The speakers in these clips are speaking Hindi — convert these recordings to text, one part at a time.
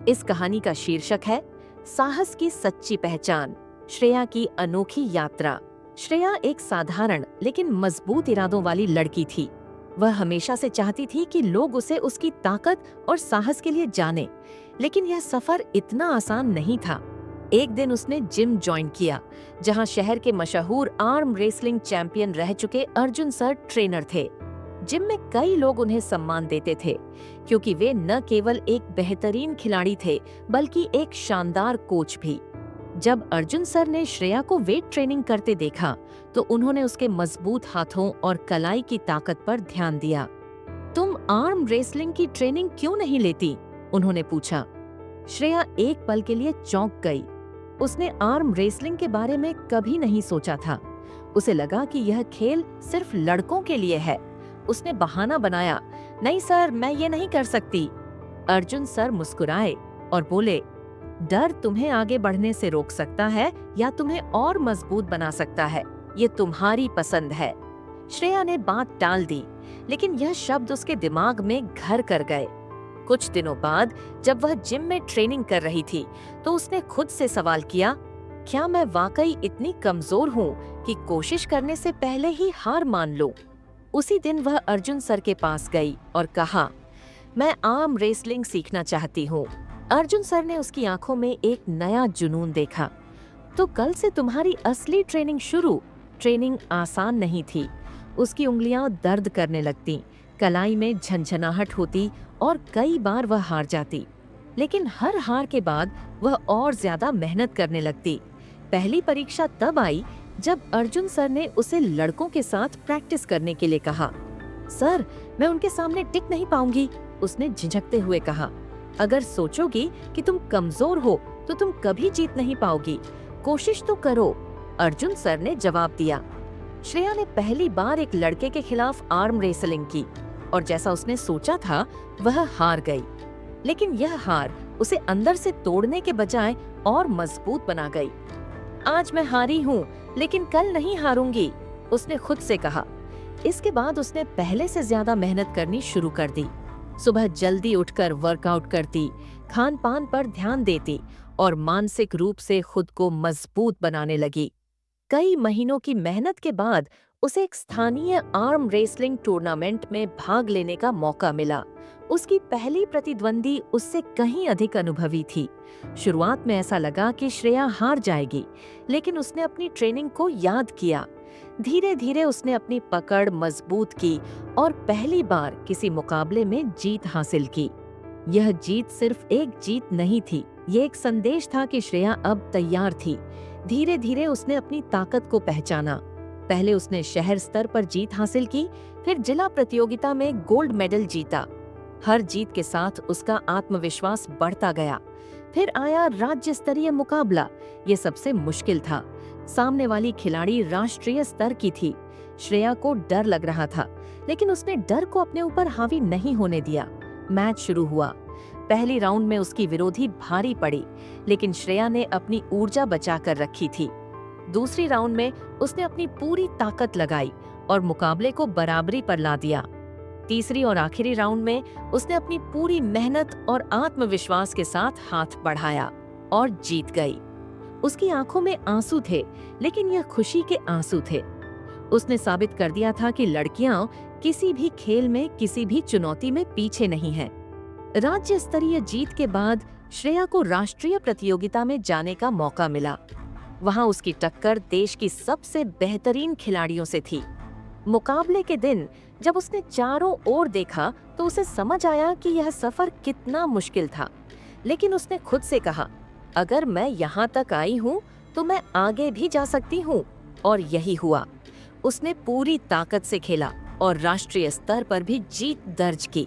इस कहानी का शीर्षक है साहस की सच्ची पहचान, श्रेया की अनोखी यात्रा। श्रेया एक साधारण लेकिन मजबूत इरादों वाली लड़की थी। वह हमेशा से चाहती थी कि लोग उसे उसकी ताकत और साहस के लिए जाने, लेकिन यह सफर इतना आसान नहीं था। एक दिन उसने जिम ज्वाइन किया, जहां शहर के मशहूर आर्म रेसलिंग चैंपियन रह चुके अर्जुन सर ट्रेनर थे। जिम में कई लोग उन्हें सम्मान देते थे, क्योंकि वे न केवल एक बेहतरीन खिलाड़ी थे, बल्कि एक शानदार कोच भी। जब अर्जुन सर ने श्रेया को वेट ट्रेनिंग करते देखा, तो उन्होंने उसके मजबूत हाथों और कलाई की ताकत पर ध्यान दिया। तुम आर्म रेसलिंग की ट्रेनिंग क्यों नहीं लेती? उन्होंने पूछा। श्रेया एक पल के लिए चौंक गई। उसने आर्म रेसलिंग के बारे में कभी नहीं सोचा था। उसे लगा कि यह खेल सिर्फ लड़कों के लिए है। उसने बहाना बनाया, नहीं सर, मैं ये नहीं कर सकती। अर्जुन सर मुस्कुराए और बोले, डर तुम्हें आगे बढ़ने से रोक सकता है या तुम्हें और मजबूत बना सकता है, ये तुम्हारी पसंद है। श्रेया ने बात टाल दी, लेकिन यह शब्द उसके दिमाग में घर कर गए। कुछ दिनों बाद जब वह जिम में ट्रेनिंग कर रही थी, तो उसने खुद से सवाल किया, क्या मैं वाकई इतनी कमजोर हूँ कि कोशिश करने से पहले ही हार मान लूं? उसी दिन वह अर्जुन सर के पास गई और कहा, मैं आर्म रेसलिंग सीखना चाहती हूँ। अर्जुन सर ने उसकी आंखों में एक नया जुनून देखा। तो कल से तुम्हारी असली ट्रेनिंग शुरू। ट्रेनिंग आसान नहीं थी। उसकी उंगलियां दर्द करने लगती, कलाई में झंझनाहट होती और कई बार वह हार जाती। लेकिन हर हार के बाद वह और ज्यादा मेहनत करने लगती। पहली परीक्षा तब आई जब अर्जुन सर ने उसे लड़कों के साथ प्रैक्टिस करने के लिए कहा। सर, मैं उनके सामने टिक नहीं पाऊंगी, उसने झिझकते हुए कहा। अगर सोचोगी कि तुम कमजोर हो तो तुम कभी जीत नहीं पाओगी, कोशिश तो करो, अर्जुन सर ने जवाब दिया। श्रेया ने पहली बार एक लड़के के खिलाफ आर्म रेसलिंग की और जैसा उसने सोचा था वह हार गई। लेकिन यह हार उसे अंदर से तोड़ने के बजाय और मजबूत बना गई। आज मैं हारी हूँ, लेकिन कल नहीं हारूंगी, उसने खुद से कहा। इसके बाद उसने पहले से ज्यादा मेहनत करनी शुरू कर दी। सुबह जल्दी उठकर वर्कआउट करती, खान पान पर ध्यान देती और मानसिक रूप से खुद को मजबूत बनाने लगी। कई महीनों की मेहनत के बाद उसे एक स्थानीय आर्म रेसलिंग टूर्नामेंट में भाग लेने का मौका मिला। उसकी पहली प्रतिद्वंदी उससे कहीं अधिक अनुभवी थी। शुरुआत में ऐसा लगा कि श्रेया हार जाएगी, लेकिन उसने अपनी ट्रेनिंग को याद किया। धीरे धीरे उसने अपनी पकड़ मजबूत की और पहली बार किसी मुकाबले में जीत हासिल की। यह जीत सिर्फ एक जीत नहीं थी, ये एक संदेश था कि श्रेया अब तैयार थी। धीरे धीरे उसने अपनी ताकत को पहचाना। पहले उसने शहर स्तर पर जीत हासिल की, फिर जिला प्रतियोगिता में गोल्ड मेडल जीता। हर जीत के साथ उसका आत्मविश्वास बढ़ता गया। फिर आया राज्य स्तरीय मुकाबला। ये सबसे मुश्किल था। सामने वाली खिलाड़ी राष्ट्रीय स्तर की थी। श्रेया को डर लग रहा था, लेकिन उसने डर को अपने ऊपर हावी नहीं होने दिया। मैच शुरू हुआ। पहली राउंड में उसकी विरोधी भारी पड़ी, लेकिन श्रेया ने अपनी ऊर्जा बचाकर रखी थी। दूसरी राउंड में उसने अपनी पूरी ताकत लगाई और मुकाबले को बराबरी पर ला दिया। तीसरी और आखिरी राउंड में उसने अपनी पूरी मेहनत और आत्मविश्वास के साथ हाथ बढ़ाया और जीत गई। उसकी आंखों में आंसू थे, लेकिन यह खुशी के आंसू थे। उसने साबित कर दिया था कि लड़कियां किसी भी खेल में, किसी भी चुनौती में पीछे नहीं हैं। राज्य स्तरीय जीत के बाद श्रेया को राष्ट्रीय प्रतियोगिता में जाने का मौका मिला। वहां उसकी टक्कर देश की सबसे बेहतरीन खिलाड़ियों से थी। मुकाबले के दिन जब उसने चारों ओर देखा, तो उसे समझ आया कि यह सफर कितना मुश्किल था। लेकिन उसने खुद से कहा, अगर मैं यहाँ तक आई हूँ तो मैं आगे भी जा सकती हूँ। और यही हुआ। उसने पूरी ताकत से खेला और राष्ट्रीय स्तर पर भी जीत दर्ज की।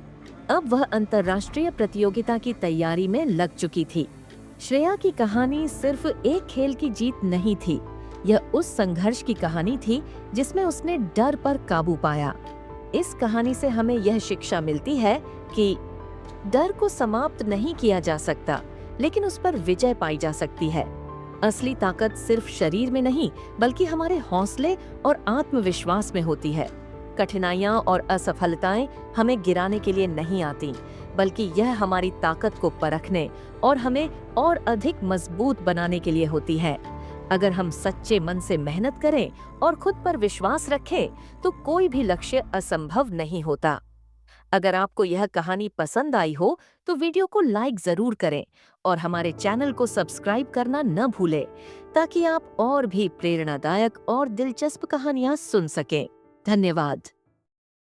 अब वह अंतर्राष्ट्रीय प्रतियोगिता की तैयारी में लग चुकी थी। श्रेया की कहानी सिर्फ एक खेल की जीत नहीं थी, यह उस संघर्ष की कहानी थी जिसमें उसने डर पर काबू पाया। इस कहानी से हमें यह शिक्षा मिलती है कि डर को समाप्त नहीं किया जा सकता, लेकिन उस पर विजय पाई जा सकती है। असली ताकत सिर्फ शरीर में नहीं, बल्कि हमारे हौसले और आत्मविश्वास में होती है। कठिनाइयाँ और असफलताएं हमें गिराने के लिए नहीं आती, बल्कि यह हमारी ताकत को परखने और हमें और अधिक मजबूत बनाने के लिए होती है। अगर हम सच्चे मन से मेहनत करें और खुद पर विश्वास रखें, तो कोई भी लक्ष्य असंभव नहीं होता। अगर आपको यह कहानी पसंद आई हो, तो वीडियो को लाइक जरूर करें और हमारे चैनल को सब्सक्राइब करना न भूलें, ताकि आप और भी प्रेरणादायक और दिलचस्प कहानियां सुन सकें। धन्यवाद।